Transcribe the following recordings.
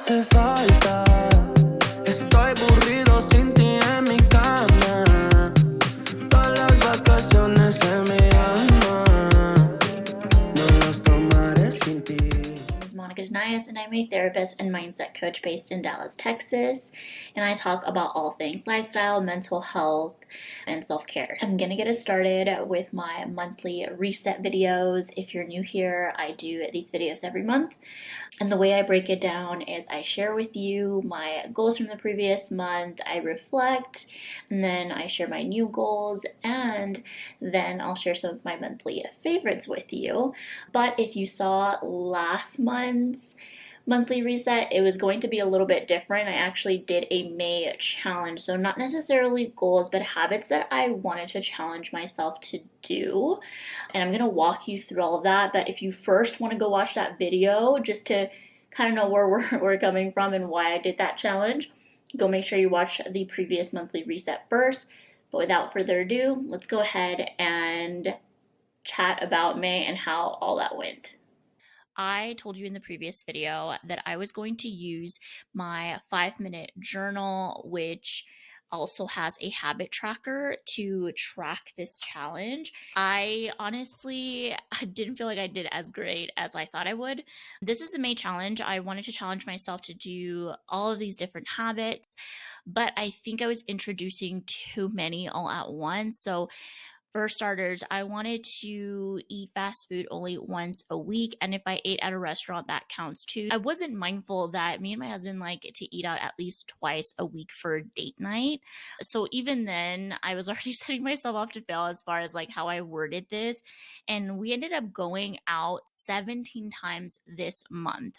hace falta. Estoy aburrido sin ti en mi cama. Todas las vacaciones se me llaman. No las tomaré sin ti. Denais, and I'm a therapist and mindset coach based in Dallas, Texas. And I talk about all things lifestyle, mental health, and self care. I'm gonna get us started with my monthly reset videos. If you're new here, I do these videos every month. And the way I break it down is I share with you my goals from the previous month, I reflect, and then I share my new goals, and then I'll share some of my monthly favorites with you. But if you saw last month's monthly reset, it was going to be a little bit different. I actually did a May challenge, so not necessarily goals, but habits that I wanted to challenge myself to do. And I'm going to walk you through all of that. But if you first want to go watch that video just to kind of know where we're coming from and why I did that challenge, go make sure you watch the previous monthly reset first. But without further ado, let's go ahead and chat about May and how all that went. I told you in the previous video that I was going to use my 5-minute journal, which also has a habit tracker to track this challenge. I honestly didn't feel like I did as great as I thought I would. This is the May challenge. I wanted to challenge myself to do all of these different habits, but I think I was introducing too many all at once. So for starters, I wanted to eat fast food only once a week. And if I ate at a restaurant, that counts too. I wasn't mindful that me and my husband like to eat out at least twice a week for date night. So even then, I was already setting myself off to fail as far as like how I worded this. And we ended up going out 17 times this month.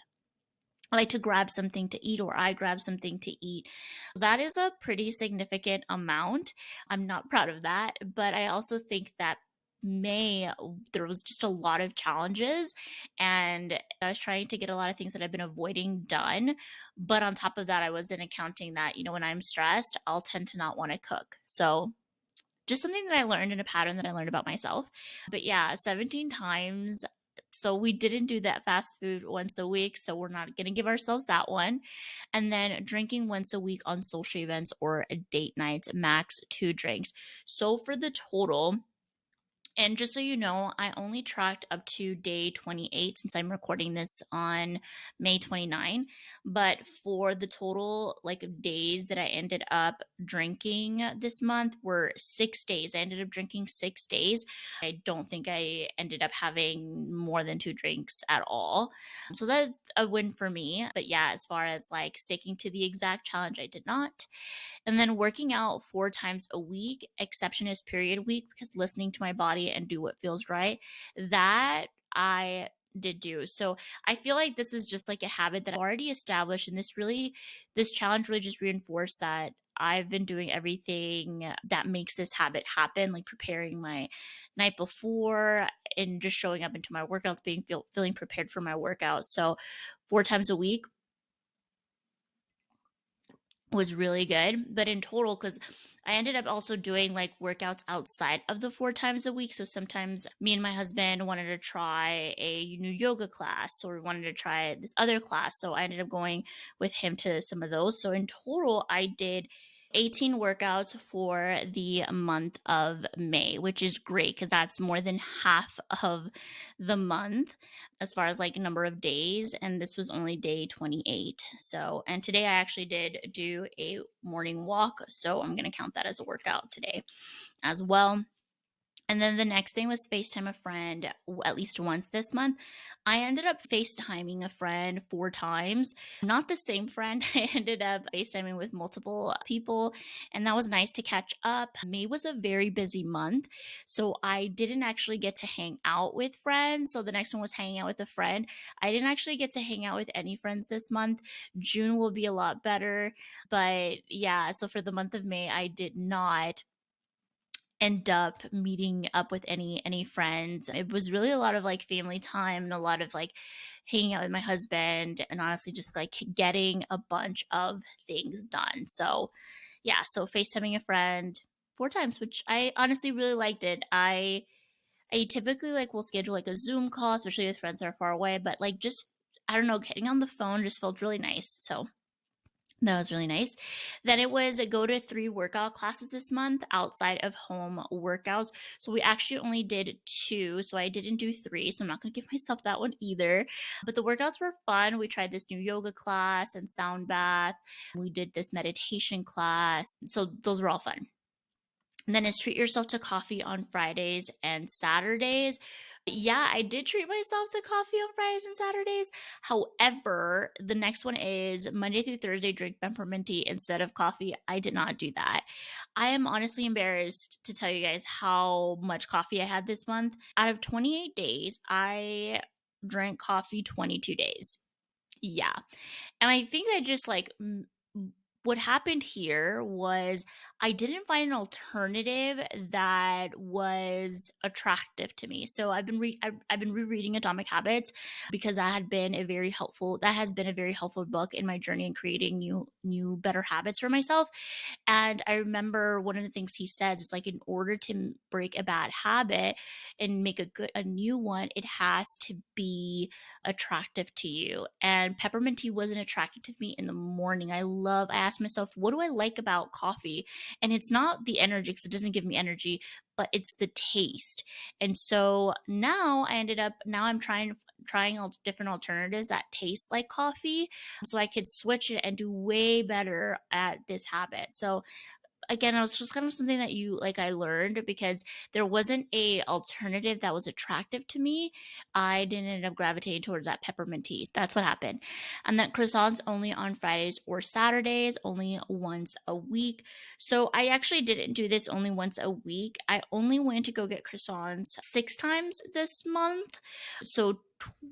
I like to grab something to eat, or I grab something to eat. That is a pretty significant amount. I'm not proud of that, but I also think that May, there was just a lot of challenges, and I was trying to get a lot of things that I've been avoiding done. But on top of that, I wasn't accounting that, when I'm stressed, I'll tend to not want to cook. So just something that I learned, in a pattern that I learned about myself. But yeah, 17 times. So we didn't do that fast food once a week. So we're not going to give ourselves that one. And then drinking once a week on social events or date nights, max 2 drinks. So for the total, and just so you know, I only tracked up to day 28 since I'm recording this on May 29. But for the total days that I ended up drinking this month were 6 days. I ended up drinking 6 days. I don't think I ended up having more than 2 drinks at all. So that's a win for me. But yeah, as far as sticking to the exact challenge, I did not. And then working out 4 times a week, exception is period week, because listening to my body and do what feels right, that I did do. So I feel like this was just a habit that I already established. And this challenge really just reinforced that I've been doing everything that makes this habit happen, like preparing my night before and just showing up into my workouts, feeling prepared for my workout. So 4 times a week was really good. But in total, because I ended up also doing workouts outside of the 4 times a week. So sometimes me and my husband wanted to try a new yoga class, or we wanted to try this other class. So I ended up going with him to some of those. So in total, I did 18 workouts for the month of May, which is great because that's more than half of the month as far as number of days. And this was only day 28. So, and today I actually did do a morning walk. So I'm going to count that as a workout today as well. And then the next thing was FaceTime a friend at least once this month. I ended up FaceTiming a friend 4 times. Not the same friend. I ended up FaceTiming with multiple people, and that was nice to catch up. May was a very busy month, so I didn't actually get to hang out with friends. So the next one was hanging out with a friend. I didn't actually get to hang out with any friends this month. June will be a lot better. But yeah, so for the month of May, I did not end up meeting up with any friends. It was really a lot of family time and a lot of hanging out with my husband, and honestly just getting a bunch of things done. So yeah, so FaceTiming a friend 4 times, which I honestly really liked it. I typically will schedule a Zoom call, especially with friends that are far away, but just I don't know, getting on the phone just felt really nice. So that was really nice. Then it was go to 3 workout classes this month outside of home workouts. So we actually only did 2. So I didn't do 3. So I'm not going to give myself that one either. But the workouts were fun. We tried this new yoga class and sound bath. We did this meditation class. So those were all fun. And then is treat yourself to coffee on Fridays and Saturdays. Yeah, I did treat myself to coffee on Fridays and Saturdays. However, the next one is Monday through Thursday, drink peppermint tea instead of coffee. I did not do that. I am honestly embarrassed to tell you guys how much coffee I had this month. Out of 28 days, I drank coffee 22 days. Yeah. And I think that just like what happened here was I didn't find an alternative that was attractive to me. So I've been rereading Atomic Habits because that has been a very helpful book in my journey in creating new better habits for myself. And I remember one of the things he says is like, in order to break a bad habit and make a new one, it has to be attractive to you. And peppermint tea wasn't attractive to me in the morning. I asked myself, what do I like about coffee? And it's not the energy, because it doesn't give me energy, but it's the taste. And so now I'm trying different alternatives that taste like coffee, so I could switch it and do way better at this habit. So again, it was just kind of something that I learned because there wasn't a alternative that was attractive to me. I didn't end up gravitating towards that peppermint tea. That's what happened. And that croissants only on Fridays or Saturdays, only once a week. So I actually didn't do this only once a week. I only went to go get croissants 6 times this month. So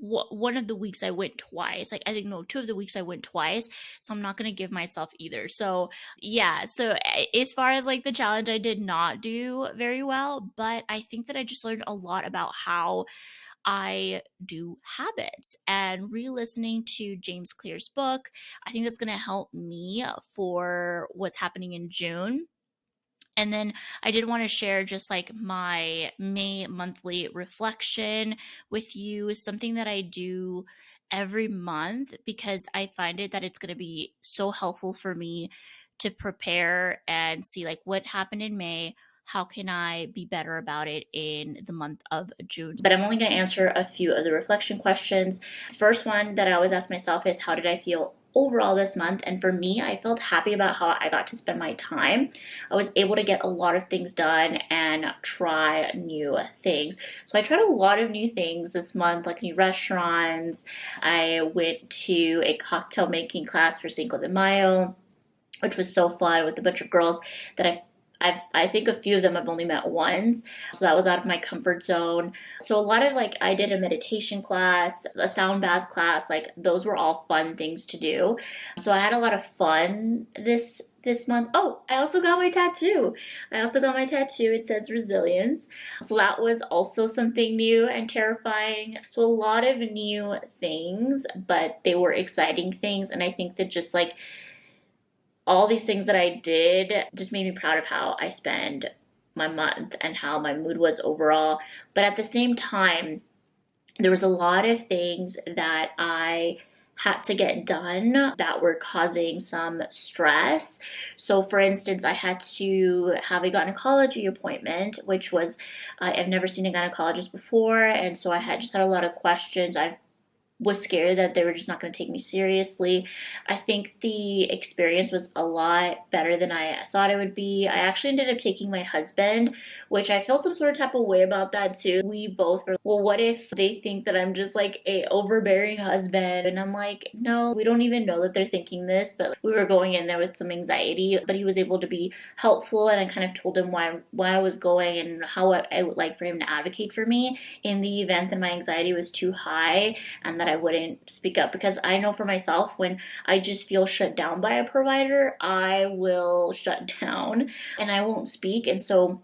one of the weeks I went twice. Like, I think, no, 2 of the weeks I went twice. So I'm not going to give myself either. So yeah. So as far as like the challenge, I did not do very well, but I think that I just learned a lot about how I do habits, and re-listening to James Clear's book, I think that's going to help me for what's happening in June. And then I did want to share just like my May monthly reflection with you, something that I do every month because I find it that it's going to be so helpful for me to prepare and see like what happened in May. How can I be better about it in the month of June? But I'm only going to answer a few of the reflection questions. First one that I always ask myself is, how did I feel overall this month? And for me, I felt happy about how I got to spend my time. I was able to get a lot of things done and try new things. So I tried a lot of new things this month, like new restaurants. I went to a cocktail making class for Cinco de Mayo, which was so fun, with a bunch of girls that I think a few of them I've only met once. So that was out of my comfort zone. So a lot of like, I did a meditation class, a sound bath class, like those were all fun things to do. So I had a lot of fun this month. Oh, I also got my tattoo. It says resilience. So that was also something new and terrifying. So a lot of new things, but they were exciting things. And I think that just like all these things that I did just made me proud of how I spend my month and how my mood was overall. But at the same time, there was a lot of things that I had to get done that were causing some stress. So for instance, I had to have a gynecology appointment, which was, I've never seen a gynecologist before. And so I had a lot of questions. I was scared that they were just not going to take me seriously. I think the experience was a lot better than I thought it would be. I actually ended up taking my husband, which I felt some sort of type of way about that too. We both were, well, what if they think that I'm just like a overbearing husband? And I'm like, no, we don't even know that they're thinking this. But we were going in there with some anxiety, but he was able to be helpful, and I kind of told him why I was going and how I would like for him to advocate for me in the event that my anxiety was too high and that I wouldn't speak up. Because I know for myself, when I just feel shut down by a provider, I will shut down and I won't speak. And so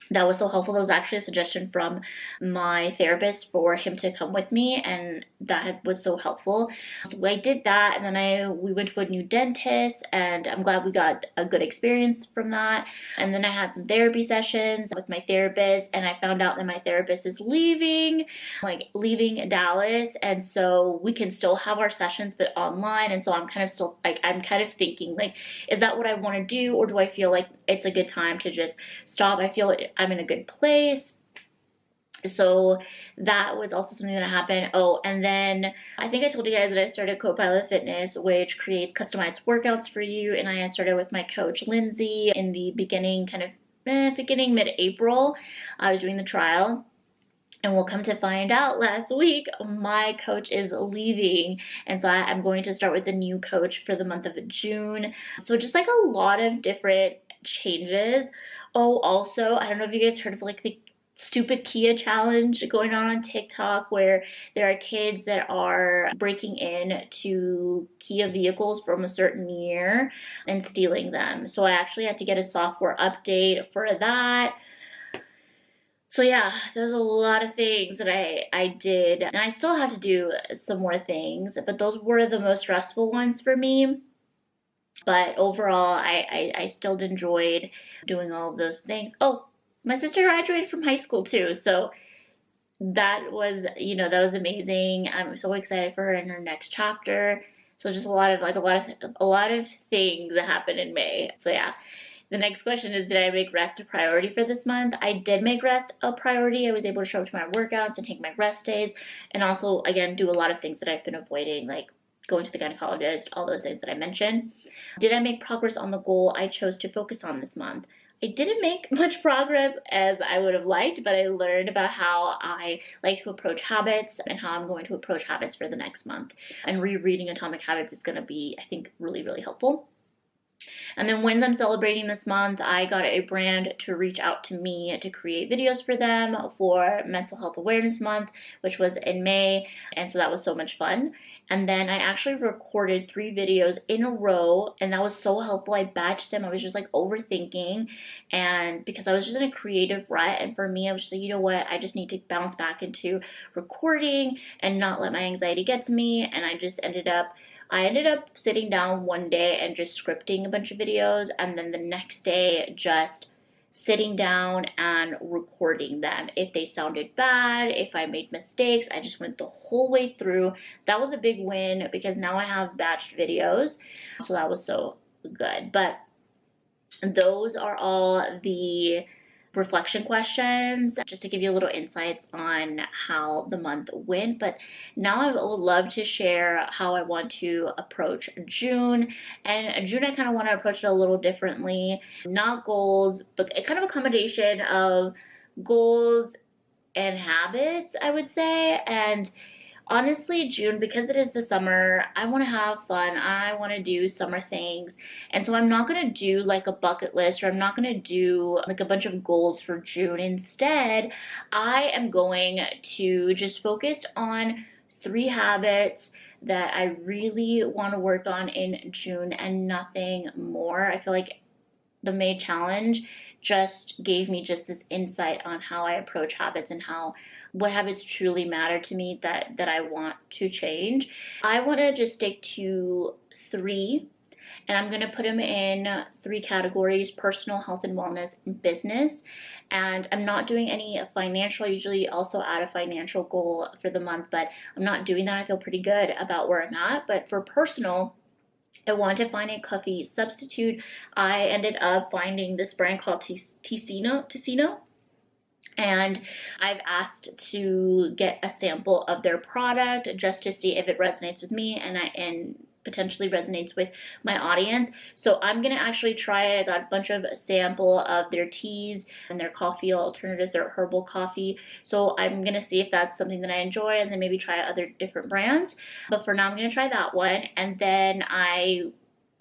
that was so helpful. That was actually a suggestion from my therapist for him to come with me, and that was so helpful. So I did that, and then we went to a new dentist, and I'm glad we got a good experience from that. And then I had some therapy sessions with my therapist, and I found out that my therapist is leaving Dallas, and so we can still have our sessions but online. And so I'm kind of still like, I'm kind of thinking like, is that what I want to do, or do I feel like it's a good time to just stop? I feel I'm in a good place. So that was also something that happened. Oh, and then I think I told you guys that I started Copilot Fitness, which creates customized workouts for you. And I started with my coach, Lindsay, in the beginning, beginning mid-April. I was doing the trial. And we'll come to find out last week, my coach is leaving. And so I'm going to start with the new coach for the month of June. So just like a lot of different changes. Oh, also, I don't know if you guys heard of like the stupid Kia challenge going on TikTok, where there are kids that are breaking in to Kia vehicles from a certain year and stealing them. So I actually had to get a software update for that. So yeah, there's a lot of things that I did, and I still have to do some more things, but those were the most stressful ones for me. But overall, I still enjoyed doing all of those things. Oh, my sister graduated from high school too, so that was, that was amazing. I'm so excited for her in her next chapter. So just a lot of things that happened in May. So yeah. The next question is, did I make rest a priority for this month? I did make rest a priority. I was able to show up to my workouts and take my rest days, and also, again, do a lot of things that I've been avoiding, like going to the gynecologist, all those things that I mentioned. Did I make progress on the goal I chose to focus on this month? I didn't make much progress as I would have liked, but I learned about how I like to approach habits and how I'm going to approach habits for the next month. And rereading Atomic Habits is going to be, I think, really, really helpful. And then wins I'm celebrating this month, I got a brand to reach out to me to create videos for them for Mental Health Awareness Month, which was in May. And so that was so much fun. And then I actually recorded 3 videos in a row, and that was so helpful. I batched them. I was just like overthinking, and because I was just in a creative rut, and for me, I was just like, you know what? I just need to bounce back into recording and not let my anxiety get to me. And I ended up sitting down one day and just scripting a bunch of videos, and then the next day just sitting down and recording them. If they sounded bad, if I made mistakes, I just went the whole way through. That was a big win because now I have batched videos. So that was so good. But those are all the reflection questions, just to give you a little insights on how the month went. But now I would love to share how I want to approach June. And June, I kind of want to approach it a little differently. Not goals, but a kind of a combination of goals and habits, I would say. And honestly, June, because it is the summer, I want to have fun. I want to do summer things. And so I'm not going to do like a bucket list, or I'm not going to do like a bunch of goals for June. Instead, I am going to just focus on 3 habits that I really want to work on in June and nothing more. I feel like the May challenge just gave me just this insight on how I approach habits and what habits truly matter to me that I want to change. I want to just stick to 3, and I'm going to put them in 3 categories: personal, health and wellness, and business. And I'm not doing any financial. I usually also add a financial goal for the month, but I'm not doing that. I feel pretty good about where I'm at. But for personal, I wanted to find a coffee substitute. I ended up finding this brand called Ticino, and I've asked to get a sample of their product just to see if it resonates with me and potentially resonates with my audience. So I'm gonna actually try it. I got a bunch of sample of their teas and their coffee alternatives, or herbal coffee. So I'm gonna see if that's something that I enjoy, and then maybe try other different brands. But for now, I'm gonna try that one. And then I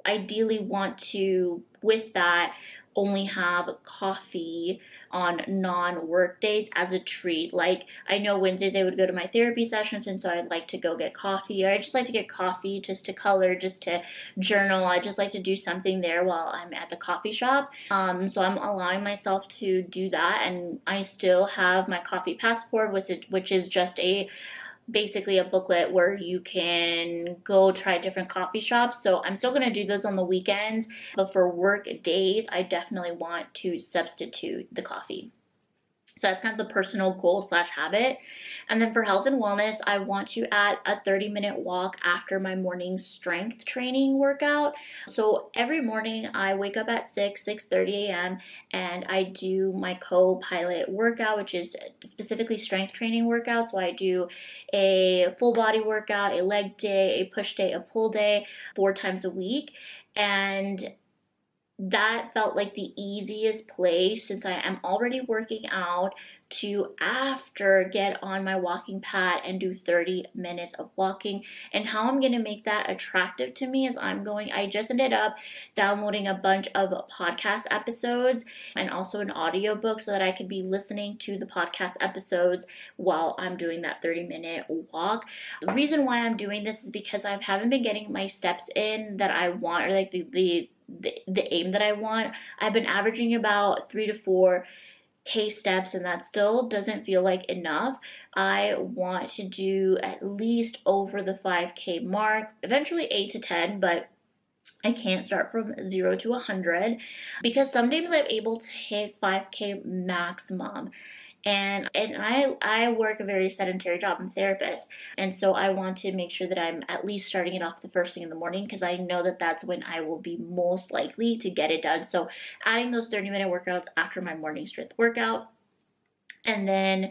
ideally want to, with that, only have coffee on non-work days as a treat. Like, I know Wednesdays I would go to my therapy sessions, and so I'd like to go get coffee, or I just like to get coffee just to color, just to journal. I just like to do something there while I'm at the coffee shop. So I'm allowing myself to do that, and I still have my coffee passport, which is just basically a booklet where you can go try different coffee shops. So I'm still going to do those on the weekends, but for work days, I definitely want to substitute the coffee. So that's kind of the personal goal / habit. And then for health and wellness, I want to add a 30-minute walk after my morning strength training workout. So every morning I wake up at 6:30 a.m. and I do my co-pilot workout, which is specifically strength training workout. So I do a full body workout, a leg day, a push day, a pull day, 4 times a week. And that felt like the easiest place, since I am already working out, to after get on my walking pad and do 30 minutes of walking. And how I'm going to make that attractive to me is I just ended up downloading a bunch of podcast episodes and also an audiobook so that I could be listening to the podcast episodes while I'm doing that 30-minute walk. The reason why I'm doing this is because I haven't been getting my steps in that I want, or like the aim that I want. I've been averaging about 3 to 4K steps, and that still doesn't feel like enough. I want to do at least over the 5K mark, eventually 8 to 10, but I can't start from 0 to 100 because some days I'm able to hit 5K maximum. And I work a very sedentary job. I'm a therapist. And so I want to make sure that I'm at least starting it off the first thing in the morning, because I know that that's when I will be most likely to get it done. So adding those 30-minute workouts after my morning strength workout. And then,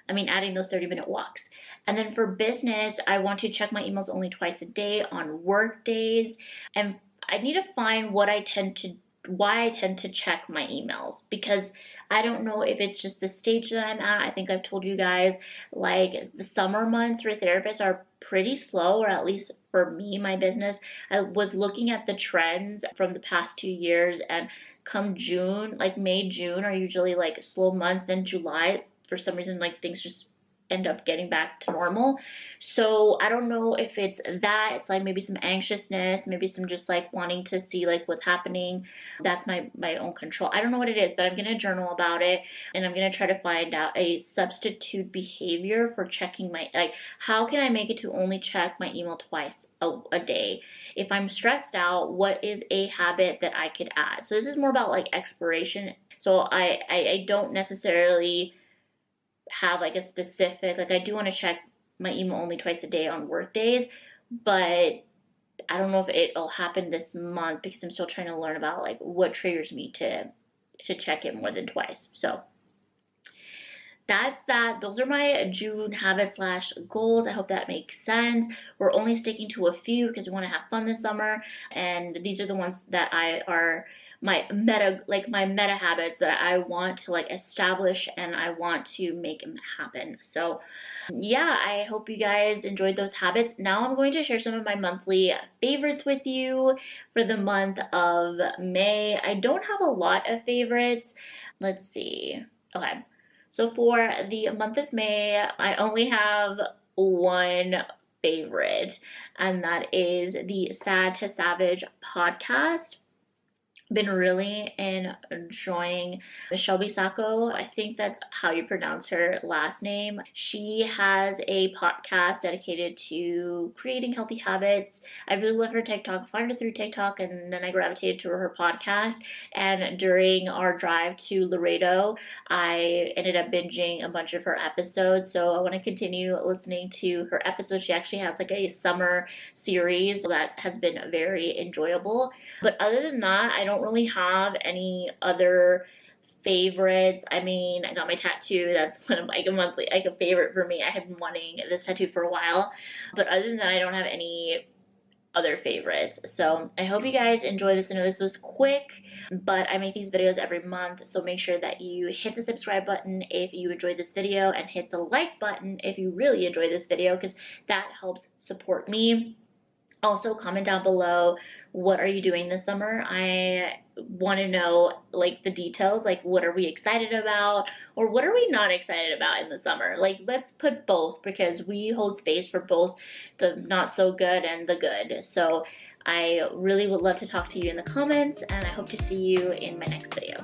adding those 30-minute walks. And then for business, I want to check my emails only twice a day on work days. And I need to find why I tend to check my emails, because I don't know if it's just the stage that I'm at. I think I've told you guys, like, the summer months for therapists are pretty slow, or at least for me, my business. I was looking at the trends from the past 2 years, and come June, like May, June are usually like slow months. Then July, for some reason, like things just end up getting back to normal. So I don't know if it's that. It's like maybe some anxiousness, maybe some just like wanting to see like what's happening. That's my own control. I don't know what it is, but I'm gonna journal about it, and I'm gonna try to find out a substitute behavior for checking how can I make it to only check my email twice a day? If I'm stressed out, what is a habit that I could add? So this is more about like exploration. So I don't necessarily have like a specific, like I do want to check my email only twice a day on work days, but I don't know if it'll happen this month because I'm still trying to learn about like what triggers me to check it more than twice. So that's that. Those are my June habits / goals. I hope that makes sense. We're only sticking to a few because we want to have fun this summer, and these are the ones that are my meta habits that I want to like establish, and I want to make them happen. So yeah, I hope you guys enjoyed those habits. Now I'm going to share some of my monthly favorites with you for the month of May. I don't have a lot of favorites. Let's see. Okay. So for the month of May, I only have one favorite, and that is the Sad to Savage podcast. Been really enjoying Michelle Bisacco. I think that's how you pronounce her last name. She has a podcast dedicated to creating healthy habits. I really love her TikTok. I found her through TikTok, and then I gravitated to her podcast. And during our drive to Laredo, I ended up binging a bunch of her episodes. So I want to continue listening to her episodes. She actually has like a summer series that has been very enjoyable. But other than that, I don't really have any other favorites. I got my tattoo. That's one of like a favorite for me. I have been wanting this tattoo for a while. But other than that, I don't have any other favorites. So I hope you guys enjoyed this. I know this was quick, but I make these videos every month, so make sure that you hit the subscribe button if you enjoyed this video, and hit the like button if you really enjoyed this video, because that helps support me. Also, comment down below, what are you doing this summer? I want to know like the details, like what are we excited about or what are we not excited about in the summer? Like let's put both, because we hold space for both the not so good and the good. So I really would love to talk to you in the comments, and I hope to see you in my next video.